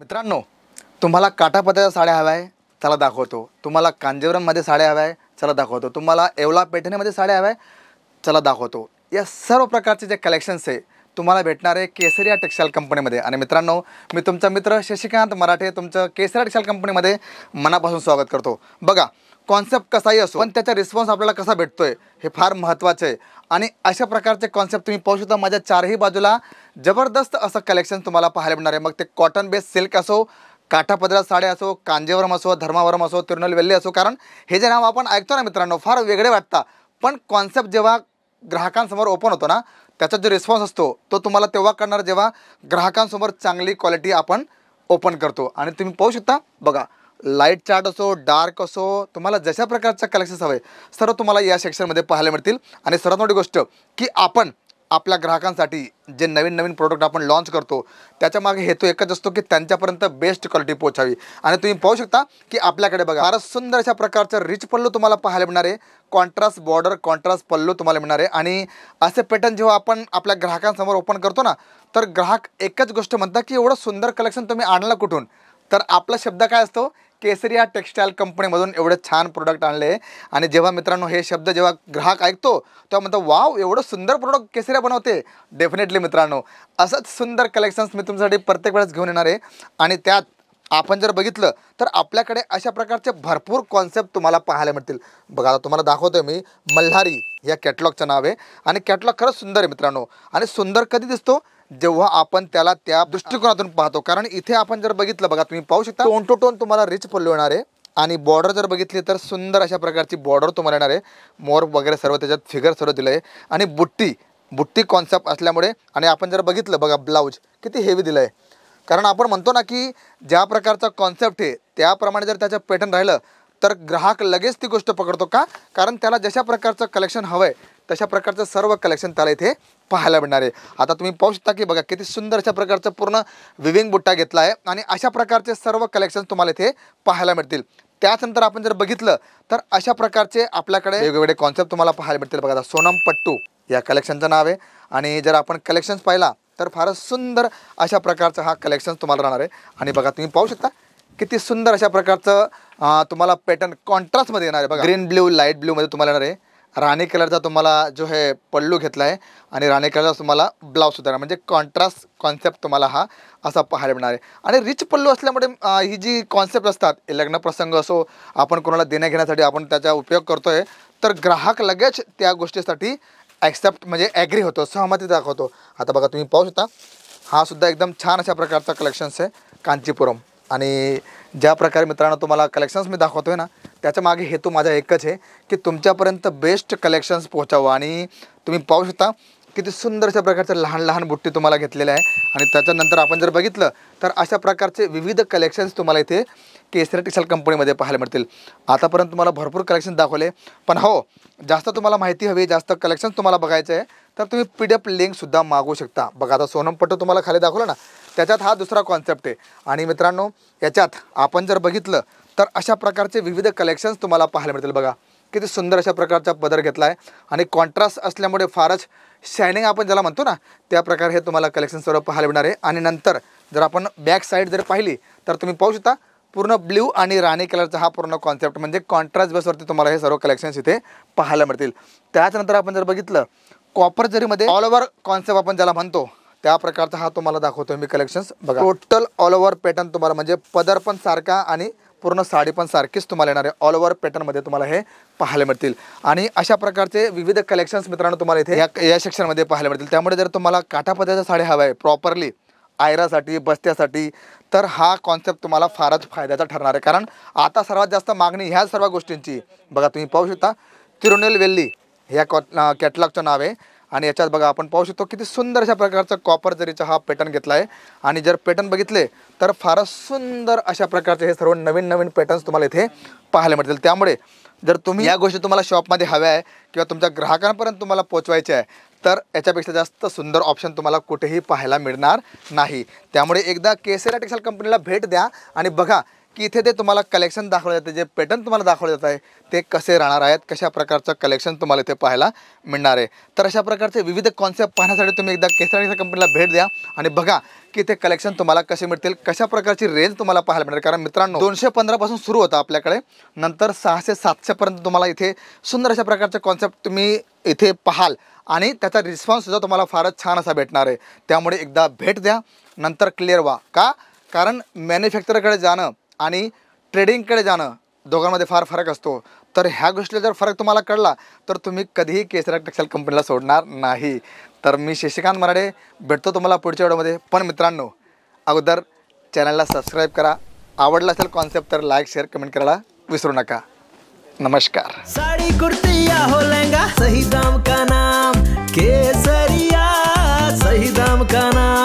मित्रांनो, तुम्हाला काठापदराच्या साड्या हव्या आहे, चला दाखवतो. तुम्हाला कांजीवरममध्ये साड्या हव्या आहे, चला दाखवतो. तुम्हाला येवला पैठणीमध्ये साड्या हव्या आहे, चला दाखवतो. या सर्व प्रकारचे जे कलेक्शन्स आहे तुम्हाला भेटणार आहे केसरिया टेक्सटाईल कंपनीमध्ये. आणि मित्रांनो, मी तुमचा मित्र शशिकांत मराठे तुमचं केसरिया टेक्सटाईल कंपनीमध्ये मनापासून स्वागत करतो. बघा, कॉन्सेप्ट कसाही असो पण त्याचा रिस्पॉन्स आपल्याला कसा भेटतोय हे फार महत्त्वाचं आहे. आणि अशा प्रकारचे कॉन्सेप्ट तुम्ही पाहू शकता. माझ्या चारही बाजूला जबरदस्त असं कलेक्शन तुम्हाला पाहायला मिळणार आहे. मग ते कॉटन बेस सिल्क असो, काठापदराच्या साड्या असो, कांजीवरम असो, धर्मावरम असो, तिरुनेलवेली असो. कारण हे जे नाव आपण ऐकतो ना मित्रांनो, फार वेगळे वाटतात. पण कॉन्सेप्ट जेव्हा ग्राहकांसमोर ओपन होतो ना, त्याचा जो रिस्पॉन्स असतो तो तुम्हाला तेव्हा करणार जेव्हा ग्राहकांसमोर चांगली क्वालिटी आपण ओपन करतो. आणि तुम्ही पाहू शकता, बघा, लाईट चार्ट असो, डार्क असो, तुम्हाला जशा प्रकारचं कलेक्शन्स हवे सर्व तुम्हाला या सेक्शनमध्ये पाहायला मिळतील. आणि सर्वात मोठी गोष्ट की आपण आपल्या ग्राहकांसाठी जे नवीन नवीन प्रोडक्ट आपण लॉन्च करतो त्याच्यामागे हेतू एकच असतो की त्यांच्यापर्यंत बेस्ट क्वालिटी पोहोचावी. आणि तुम्ही पाहू शकता की आपल्याकडे बघा फारच सुंदर अशा प्रकारचं रिच पल्लू तुम्हाला पाहायला मिळणार आहे. कॉन्ट्रास्ट बॉर्डर, कॉन्ट्रास्ट पल्लू तुम्हाला मिळणार आहे. आणि असे पॅटर्न जेव्हा आपण आपल्या ग्राहकांसमोर ओपन करतो ना, तर ग्राहक एकच गोष्ट म्हणतात की एवढं सुंदर कलेक्शन तुम्ही आणलं कुठून. तर आपला शब्द काय असतो, केसरिया टेक्सटाईल कंपनीमधून एवढे छान प्रोडक्ट आणले. आणि जेव्हा मित्रांनो हे शब्द जेव्हा ग्राहक ऐकतो तेव्हा म्हणतो, वाव, एवढं सुंदर प्रोडक्ट केसरिया बनवते. डेफिनेटली मित्रांनो, असंच सुंदर कलेक्शन्स मी तुमच्यासाठी प्रत्येक वेळेस घेऊन येणार आहे. आणि त्यात आपण जर बघितलं तर आपल्याकडे अशा प्रकारचे भरपूर कॉन्सेप्ट तुम्हाला पाहायला मिळतील. बघा, आता तुम्हाला दाखवतोय मी. मल्हारी या कॅटलॉगचं नाव आहे. आणि कॅटलॉग खरंच सुंदर आहे मित्रांनो. आणि सुंदर कधी दिसतो, जेव्हा आपण त्याला त्या दृष्टिकोनातून पाहतो. कारण इथे आपण जर बघितलं, बघा तुम्ही पाहू शकता, टोन टू टोन तुम्हाला रिच पल्लू येणार आहे. आणि बॉर्डर जर बघितली तर सुंदर अशा प्रकारची बॉर्डर तुम्हाला येणार आहे. मोर वगैरे सर्व त्याच्यात फिगर सर्व दिलं आहे. आणि बुट्टी कॉन्सेप्ट असल्यामुळे. आणि आपण जर बघितलं, बघा, ब्लाऊज किती हेवी दिलं आहे. कारण आपण म्हणतो ना की ज्या प्रकारचा कॉन्सेप्ट आहे त्याप्रमाणे जर त्याचं पॅटर्न राहिलं तर ग्राहक लगेच ती गोष्ट पकडतो. का? कारण त्याला जशा प्रकारचं कलेक्शन हवं आहे तशा प्रकारचं सर्व कलेक्शन त्याला इथे पाहायला मिळणार आहे. आता तुम्ही पाहू शकता की बघा किती सुंदर अशा प्रकारचं पूर्ण विविंग बुट्टा घेतला आहे. आणि अशा प्रकारचे सर्व कलेक्शन तुम्हाला इथे पाहायला मिळतील. त्यानंतर आपण जर बघितलं तर अशा प्रकारचे आपल्याकडे वेगवेगळे कॉन्सेप्ट तुम्हाला पाहायला मिळतील. बघा, सोनम पट्टू या कलेक्शनचं नाव आहे. आणि जर आपण कलेक्शन्स पाहिला तर फारच सुंदर अशा प्रकारचं हा कलेक्शन तुम्हाला राहणार आहे. आणि बघा तुम्ही पाहू शकता किती सुंदर अशा प्रकारचं तुम्हाला पॅटर्न कॉन्ट्रास्टमध्ये येणार आहे. बघा, ग्रीन ब्ल्यू, लाईट ब्ल्यूमध्ये तुम्हाला येणार आहे. राणी कलरचा तुम्हाला जो हे पल्लू घेतला आहे आणि राणी कलरचा तुम्हाला ब्लाऊज सुद्धा, म्हणजे कॉन्ट्रास्ट कॉन्सेप्ट तुम्हाला हा असा पाहायला मिळणार आहे. आणि रिच पल्लू असल्यामुळे ही जी कॉन्सेप्ट असतात, लग्न प्रसंग असो, आपण कोणाला देण्या घेण्यासाठी आपण त्याचा उपयोग करतोय, तर ग्राहक लगेच त्या गोष्टीसाठी ॲक्सेप्ट म्हणजे ॲग्री होतो, सहमती दाखवतो. आता बघा तुम्ही पाहू शकता, हा सुद्धा एकदम छान अशा प्रकारचा कलेक्शन्स आहे कांचीपुरम. आणि ज्या प्रकारे मित्रांनो तुम्हाला कलेक्शन्स मी दाखवतो आहे ना, त्याच्या मागे हेतू माझा एकच आहे की तुमच्यापर्यंत बेस्ट कलेक्शन्स पोहोचावं. आणि तुम्ही पाहू शकता किती सुंदर अशा प्रकारचे लहान लहान बुट्टी तुम्हाला घेतलेल्या आहे. आणि त्याच्यानंतर आपण जर बघितलं तर अशा प्रकारचे विविध कलेक्शन्स तुम्हाला इथे केसरिया टेक्सटाईल कंपनीमध्ये पाहायला मिळतील. आतापर्यंत तुम्हाला भरपूर कलेक्शन दाखवले, पण हो, जास्त तुम्हाला माहिती हवी, जास्त कलेक्शन्स तुम्हाला बघायचं आहे तर तुम्ही PDF लिंकसुद्धा मागवू शकता. बघा, आता सोनम पट्टू तुम्हाला खाली दाखवलं ना, त्याच्यात हा दुसरा कॉन्सेप्ट आहे. आणि मित्रांनो, याच्यात आपण जर बघितलं तर अशा प्रकारचे विविध कलेक्शन्स तुम्हाला पाहायला मिळतील. बघा किती सुंदर अशा प्रकारचा पदर घेतला आहे. आणि कॉन्ट्रास्ट असल्यामुळे फारच शायनिंग आपण ज्याला म्हणतो ना, त्या प्रकारे हे तुम्हाला कलेक्शन सर्व पाहायला मिळणार आहे. आणि नंतर जर आपण बॅक साईड जर पाहिली तर तुम्ही पाहू शकता पूर्ण ब्ल्यू आणि राणी कलरचा हा पूर्ण कॉन्सेप्ट, म्हणजे कॉन्ट्रास्ट बेसवरती तुम्हाला हे सर्व कलेक्शन्स इथे पाहायला मिळतील. त्याच्यानंतर आपण जर बघितलं कॉपर जरीमध्ये ऑल ओव्हर कॉन्सेप्ट आपण ज्याला म्हणतो त्या प्रकारचा हा तुम्हाला दाखवतोय मी कलेक्शन्स. बघा, टोटल ऑल ओव्हर पॅटर्न तुम्हाला, म्हणजे पदर पण सारखा आणि पूर्ण साडी पण सारखीच तुम्हाला येणार आहे. ऑल ओव्हर पॅटर्नमध्ये तुम्हाला हे पाहायला मिळतील. आणि अशा प्रकारचे विविध कलेक्शन्स मित्रांनो तुम्हाला इथे या सेक्शनमध्ये पाहायला मिळतील. त्यामुळे जर तुम्हाला काठापदराच्या साड्या हव्या आहे प्रॉपरली आयरासाठी, बस्त्यासाठी, तर हा कॉन्सेप्ट तुम्हाला फारच फायद्याचा ठरणार आहे. कारण आता सर्वात जास्त मागणी ह्या सर्व गोष्टींची. बघा तुम्ही पाहू शकता तिरुनेलवेली ह्या कॅटलॉगचं नाव आहे. आणि याच्यात बघा आपण पाहू शकतो किती सुंदर अशा प्रकारचा कॉपर जरीचा हा पॅटर्न घेतला आहे. आणि जर पॅटर्न बघितले तर फारच सुंदर अशा प्रकारचे हे सर्व नवीन नवीन पॅटर्न्स तुम्हाला इथे पाहायला मिळतील. त्यामुळे जर तुम्ही या गोष्टी तुम्हाला शॉपमध्ये हव्या आहे किंवा तुमच्या ग्राहकांपर्यंत तुम्हाला पोचवायचे आहे तर याच्यापेक्षा जास्त सुंदर ऑप्शन तुम्हाला कुठेही पाहायला मिळणार नाही. त्यामुळे एकदा केसरिया टेक्सटाईल कंपनीला भेट द्या आणि बघा की इथे ते तुम्हाला कलेक्शन दाखवलं जाते, जे पॅटर्न तुम्हाला दाखवलं जात आहे ते कसे राहणार आहेत, कशा प्रकारचं कलेक्शन तुम्हाला इथे पाहायला मिळणार आहे. तर अशा प्रकारचे विविध कॉन्सेप्ट पाहण्यासाठी तुम्ही एकदा केसरी कंपनीला भेट द्या आणि बघा की इथे कलेक्शन तुम्हाला कसे मिळतील, कशा प्रकारची रेंज तुम्हाला पाहायला मिळणार. कारण मित्रांनो 215 पासून सुरू होतं आपल्याकडे, नंतर 600-700 पर्यंत तुम्हाला इथे सुंदर अशा प्रकारचे कॉन्सेप्ट तुम्ही इथे पाहाल आणि त्याचा रिस्पॉन्ससुद्धा तुम्हाला फारच छान असा भेटणार आहे. त्यामुळे एकदा भेट द्या, नंतर क्लिअर व्हा. का? कारण मॅन्युफॅक्चरकडे जाणं आणि ट्रेडिंगकडे जाणं दोघांमध्ये फार फरक असतो. तर ह्या गोष्टीला जर फरक तुम्हाला कळला तर तुम्ही कधीही केसरी टेक्सटाईल कंपनीला सोडणार नाही. तर मी शशिकांत मराडे भेटतो तुम्हाला पुढच्या व्हिडिओमध्ये. पण मित्रांनो अगोदर चॅनलला सबस्क्राईब करा, आवडला असेल कॉन्सेप्ट तर लाईक शेअर कमेंट करायला विसरू नका. नमस्कार. साड़ी कुर्ती या हो लहंगा, सही दाम का नाम केसरिया, सही दाम का नाम.